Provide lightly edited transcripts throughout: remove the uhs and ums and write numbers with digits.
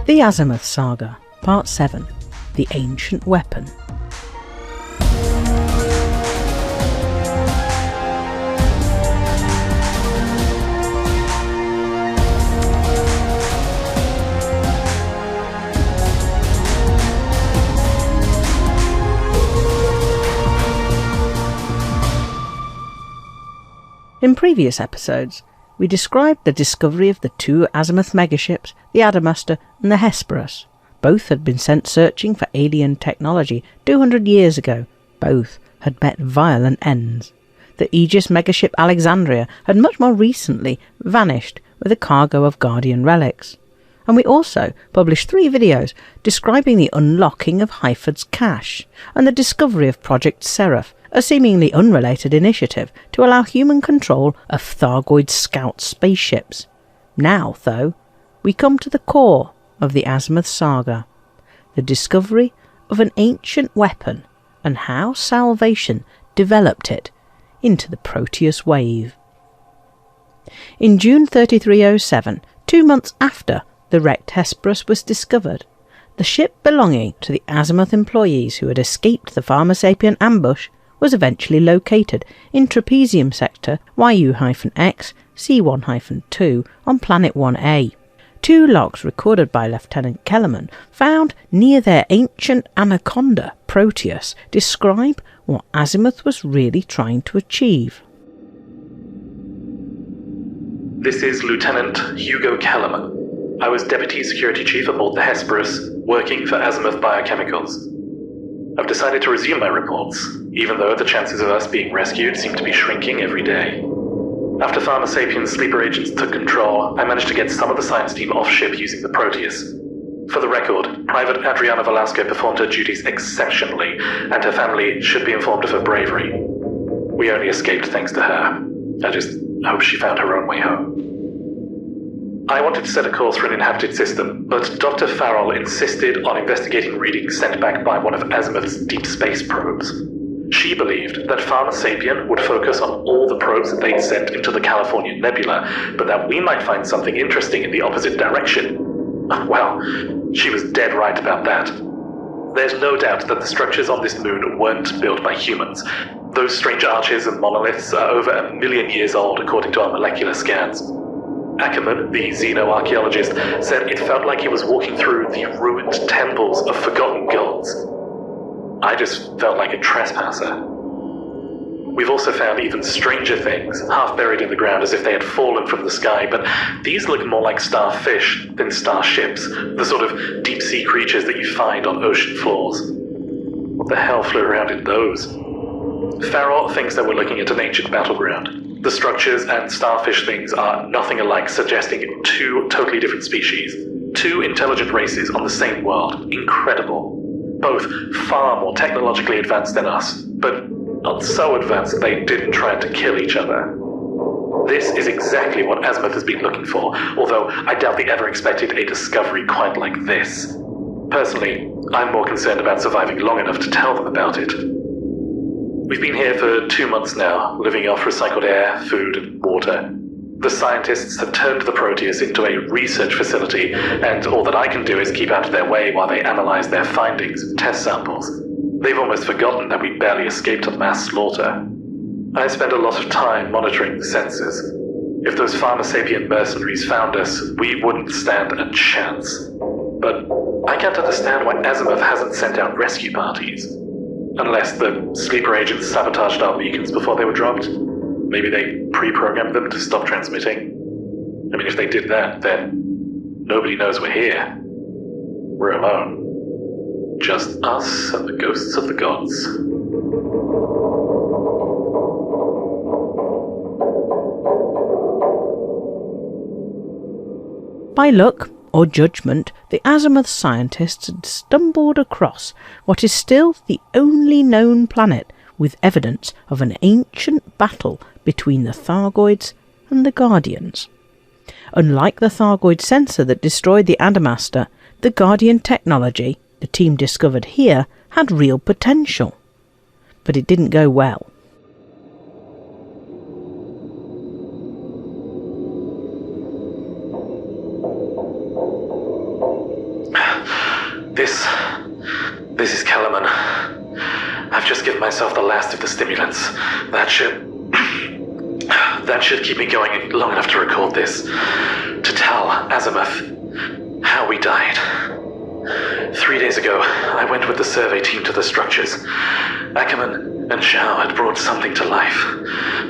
The Azimuth Saga, Part 7, The Ancient Weapon. In previous episodes, we described the discovery of the two Azimuth megaships, the Adamastor and the Hesperus. Both had been sent searching for alien technology 200 years ago. Both had met violent ends. The Aegis megaship Alexandria had much more recently vanished with a cargo of Guardian relics. And we also published 3 videos describing the unlocking of Hyford's cache and the discovery of Project Seraph, a seemingly unrelated initiative to allow human control of Thargoid scout spaceships. Now, though, we come to the core of the Azimuth Saga, the discovery of an ancient weapon and how Salvation developed it into the Proteus Wave. In June 3307, 2 months after the wrecked Hesperus was discovered, the ship belonging to the Azimuth employees who had escaped the Pharma-Sapien ambush was eventually located in Trapezium Sector YU-X C1-2 on Planet 1A. 2 logs recorded by Lieutenant Kelemen found near their ancient anaconda, Proteus, describe what Azimuth was really trying to achieve. This is Lieutenant Hugo Kelemen. I was Deputy Security Chief aboard the Hesperus, working for Azimuth Biochemicals. I've decided to resume my reports, even though the chances of us being rescued seem to be shrinking every day. After Pharma-Sapien's sleeper agents took control, I managed to get some of the science team off-ship using the Proteus. For the record, Private Adriana Velasco performed her duties exceptionally, and her family should be informed of her bravery. We only escaped thanks to her. I just hope she found her own way home. I wanted to set a course for an inhabited system, but Dr. Farrell insisted on investigating readings sent back by one of Azimuth's deep space probes. She believed that Pharma-Sapien would focus on all the probes that they'd sent into the California Nebula, but that we might find something interesting in the opposite direction. Well, she was dead right about that. There's no doubt that the structures on this moon weren't built by humans. Those strange arches and monoliths are over 1 million years old according to our molecular scans. Ackerman, the xenoarchaeologist, said it felt like he was walking through the ruined temples of forgotten gods. I just felt like a trespasser. We've also found even stranger things, half buried in the ground as if they had fallen from the sky, but these look more like starfish than starships, the sort of deep-sea creatures that you find on ocean floors. What the hell flew around in those? Farrell thinks that we're looking at an ancient battleground. The structures and starfish things are nothing alike, suggesting 2 totally different species. 2 intelligent races on the same world. Incredible. Both far more technologically advanced than us, but not so advanced that they didn't try to kill each other. This is exactly what Azimuth has been looking for, although I doubt they ever expected a discovery quite like this. Personally, I'm more concerned about surviving long enough to tell them about it. We've been here for 2 months now, living off recycled air, food, and water. The scientists have turned the Proteus into a research facility, and all that I can do is keep out of their way while they analyze their findings and test samples. They've almost forgotten that we barely escaped a mass slaughter. I spend a lot of time monitoring the sensors. If those Pharma-Sapien mercenaries found us, we wouldn't stand a chance. But I can't understand why Azimuth hasn't sent out rescue parties. Unless the sleeper agents sabotaged our beacons before they were dropped. Maybe they pre-programmed them to stop transmitting. I mean, if they did that, then nobody knows we're here. We're alone. Just us and the ghosts of the gods. By luck or judgment, the Azimuth scientists had stumbled across what is still the only known planet with evidence of an ancient battle between the Thargoids and the Guardians. Unlike the Thargoid sensor that destroyed the Adamastor, the Guardian technology the team discovered here had real potential. But it didn't go well. This is Kelemen. I've just given myself the last of the stimulants. That should keep me going long enough to record this. To tell Azimuth how we died. 3 days ago, I went with the survey team to the structures. Ackerman and Zhao had brought something to life.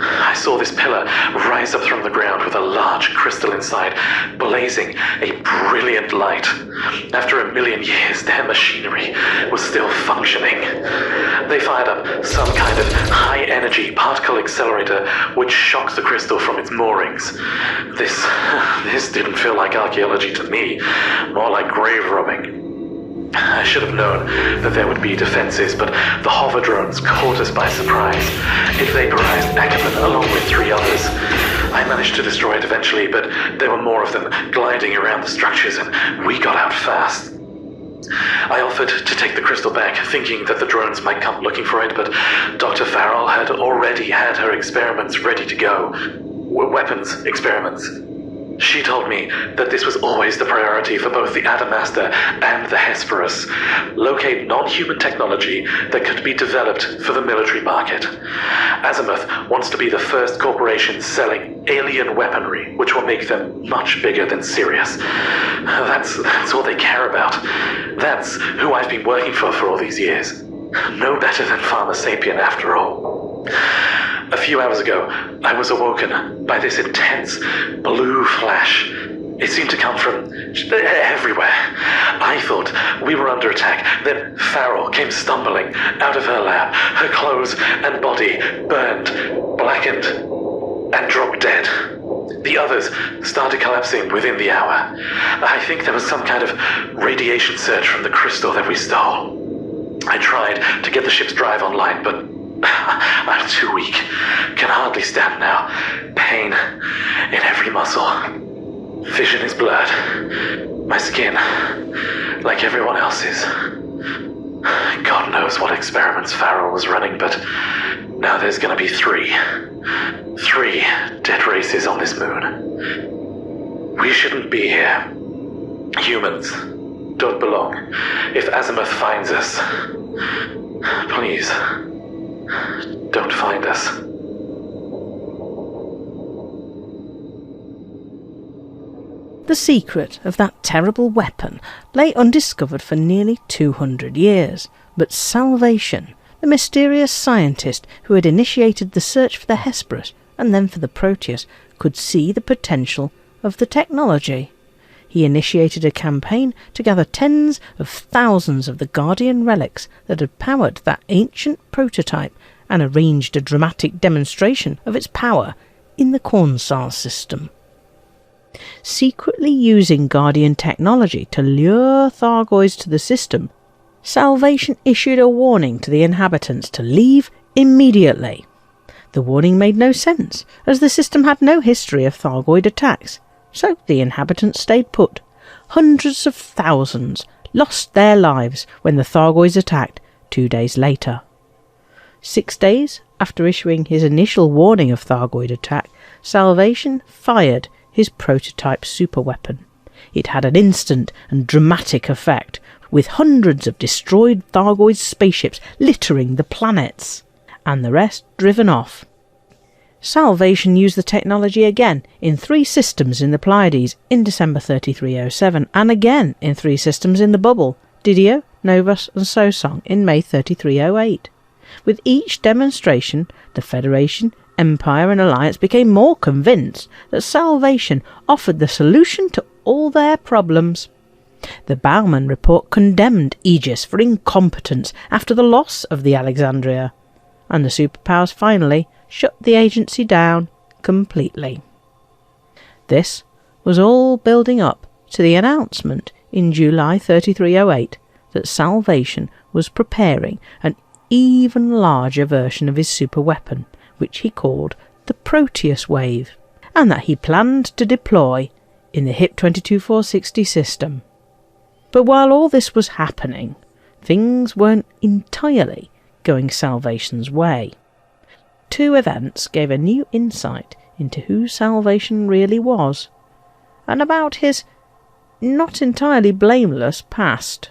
I saw this pillar rise up from the ground with a large crystal inside, blazing a brilliant light. After 1 million years, their machinery was still functioning. They fired up some kind of high-energy particle accelerator which shocked the crystal from its moorings. This didn't feel like archaeology to me, more like grave robbing. I should have known that there would be defenses, but the hover drones caught us by surprise. It vaporized Ackerman along with 3 others. I managed to destroy it eventually, but there were more of them gliding around the structures, and we got out fast. I offered to take the crystal back, thinking that the drones might come looking for it, but Dr. Farrell had already had her experiments ready to go. Weapons experiments. She told me that this was always the priority for both the Adamastor and the Hesperus. Locate non-human technology that could be developed for the military market. Azimuth wants to be the first corporation selling alien weaponry, which will make them much bigger than Sirius. That's all they care about. That's who I've been working for all these years. No better than Pharma Sapien after all. A few hours ago, I was awoken by this intense blue flash. It seemed to come from everywhere. I thought we were under attack. Then Farrell came stumbling out of her lab. Her clothes and body burned, blackened, and dropped dead. The others started collapsing within the hour. I think there was some kind of radiation surge from the crystal that we stole. I tried to get the ship's drive online, but I'm too weak. Can hardly stand now. Pain in every muscle. Vision is blurred. My skin, like everyone else's. God knows what experiments Farrell was running, but now there's gonna be 3. 3 dead races on this moon. We shouldn't be here. Humans don't belong. If Azimuth finds us, please, don't find us. The secret of that terrible weapon lay undiscovered for nearly 200 years, but Salvation, the mysterious scientist who had initiated the search for the Hesperus and then for the Proteus, could see the potential of the technology. He initiated a campaign to gather tens of thousands of the Guardian relics that had powered that ancient prototype and arranged a dramatic demonstration of its power in the Cornsar system. Secretly using Guardian technology to lure Thargoids to the system, Salvation issued a warning to the inhabitants to leave immediately. The warning made no sense, as the system had no history of Thargoid attacks. So the inhabitants stayed put. Hundreds of thousands lost their lives when the Thargoids attacked 2 days later. 6 days after issuing his initial warning of Thargoid attack, Salvation fired his prototype superweapon. It had an instant and dramatic effect, with hundreds of destroyed Thargoid spaceships littering the planets, and the rest driven off. Salvation used the technology again in 3 systems in the Pleiades in December 3307, and again in 3 systems in the bubble, Didio, Novus and Sosong in May 3308. With each demonstration, the Federation, Empire and Alliance became more convinced that Salvation offered the solution to all their problems. The Bauman report condemned Aegis for incompetence after the loss of the Alexandria, and the superpowers finally shut the agency down completely. This was all building up to the announcement in July 3308 that Salvation was preparing an even larger version of his superweapon, which he called the Proteus Wave, and that he planned to deploy in the HIP 22460 system. But while all this was happening, things weren't entirely going Salvation's way. 2 events gave a new insight into who Salvation really was, and about his not entirely blameless past.